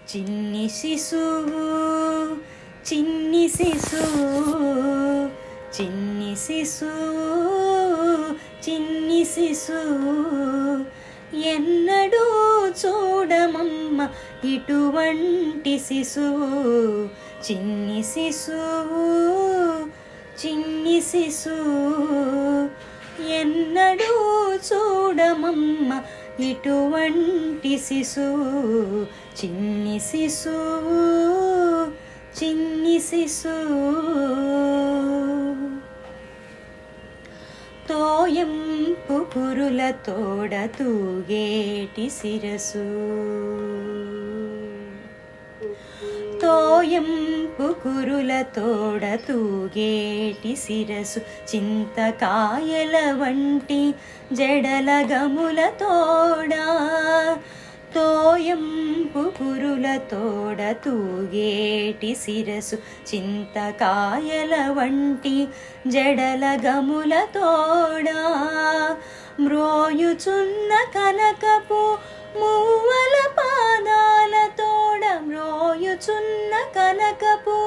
చిన్ని శిశువు చిన్ని శిశువు చిన్ని శిశువు చిన్ని శిశువు ఎన్నడూ చూడమమ్మ ఇటువంటి శిశువు చిన్ని శిశువు చిన్ని శిశువు ఎన్నడూ చూడమమ్మ ఇటువంటి శిశువు చిన్ని శిశువు చిన్ని శిశువు తోయంపు కురుల తోడ తూగేటి శిరసు తోయంపు కురుల తోడ తూగేటి శిరసు చింతకాయల వంటి జడల గముల తోడా తోయంపు కురుల తోడ తూగేటి శిరసు చింతకాయల వంటి జడల గముల తోడా మ్రోయుచున్న కనకపు మూవల పాదాల తోడ మ్రోయుచున్న కనకపు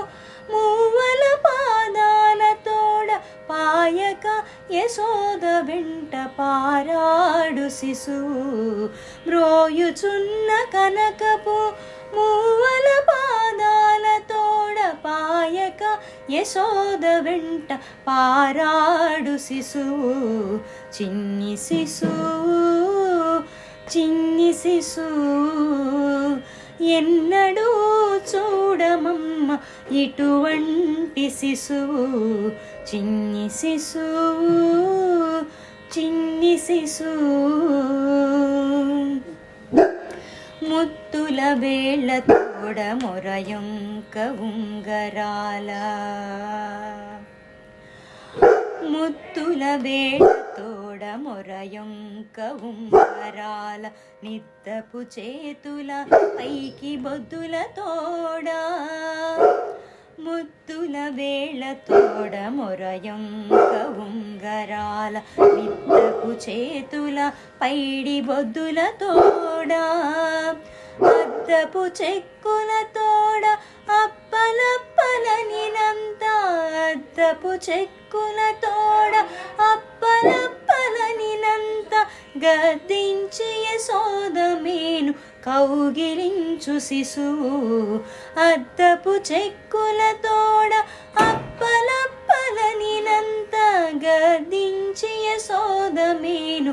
మూవల పాదాల తోడ పాయక యశోద వెంట పారాడు శిశువు మ్రోయుచున్న కనకపు మూవల పాదాల తోడ పాయక యశోద వెంట పారాడు శిశువు చిన్ని శిశువు చిన్ని శిశువు ఎన్నడూ చూడమమ్మ ఇటువంటి శిశువు చిన్ని శిశువు చిన్ని శిశువు ముత్తుల వేళ్ళ తోడ మొరయొంక ఉంగరాల ముత్తుల వేళ్ళ తోడ మొరయొంక ఉంగరాల నిద్దపు చేతుల పైకి బొద్దుల తోడా ముత్తుల వేళ తోడ మొరయొంక ఉంగరాల నిద్దపు చేతుల పైడి బొద్దుల తోడా అద్దపు చెక్కుల తోడ అప్పలప్పలనినంత అద్దపు చెక్కుల తోడ అప్పలప్పలనినంత గద్దించి యశోద మేను కౌగిలించు శిశువు అద్దపు చెక్కుల తోడ అప్పలప్పలనినంత గద్దించి యశోద మేను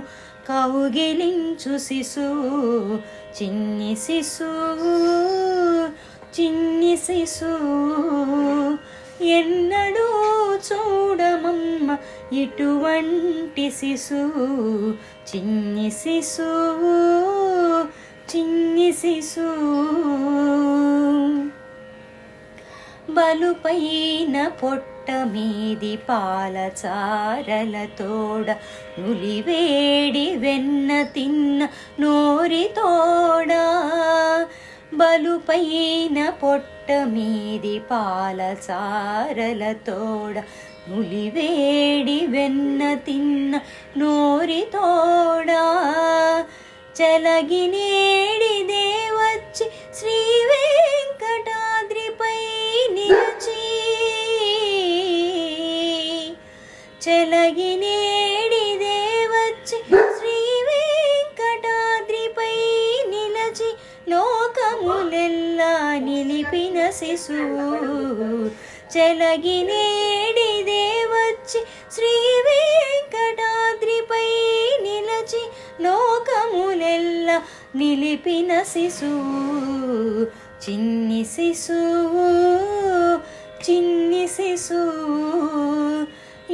కౌగిలించు శిశువు చిన్ని శిశువు చిన్ని శిశువు ఎన్నడూ చూడమమ్మ ఇటువంటి శిశువు చిన్ని శిశువు చిన్ని శిశువు బలుపైన పొట్ట మీది పాలచారల తోడ నులివేడి వెన్న తిన్న నోరి తోడా బలుపైన పొట్ట మీది పాలచారల తోడ నులివేడి వెన్న తిన్న నోరి తోడా చలగినేడిదే వచ్చి శ్రీ వెంకటాద్రిపై నిలిచి చలగినేడిదే వచ్చి శ్రీ వెంకటాద్రిపై నిలచి లోకములెల్లా నిలిపిన శిశువు చలగినేడిదే వచ్చి శ్రీ వెంకటాద్రిపై నిలచి లోకములెల్లా నిలిపిన శిశువు చిన్ని శిశువు చిన్ని శిశువు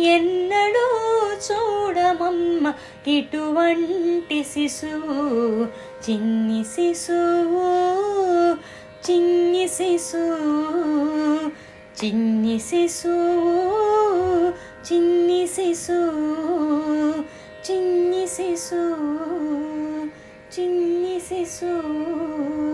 ఎన్నడూ చూడమమ్మ ఇటువంటి శిశువు చిన్ని శిశువు చిన్ని శిశువు చిన్ని శిశువు చిన్ని శిశువు చిన్ని శిశువు చిన్ని శిశువు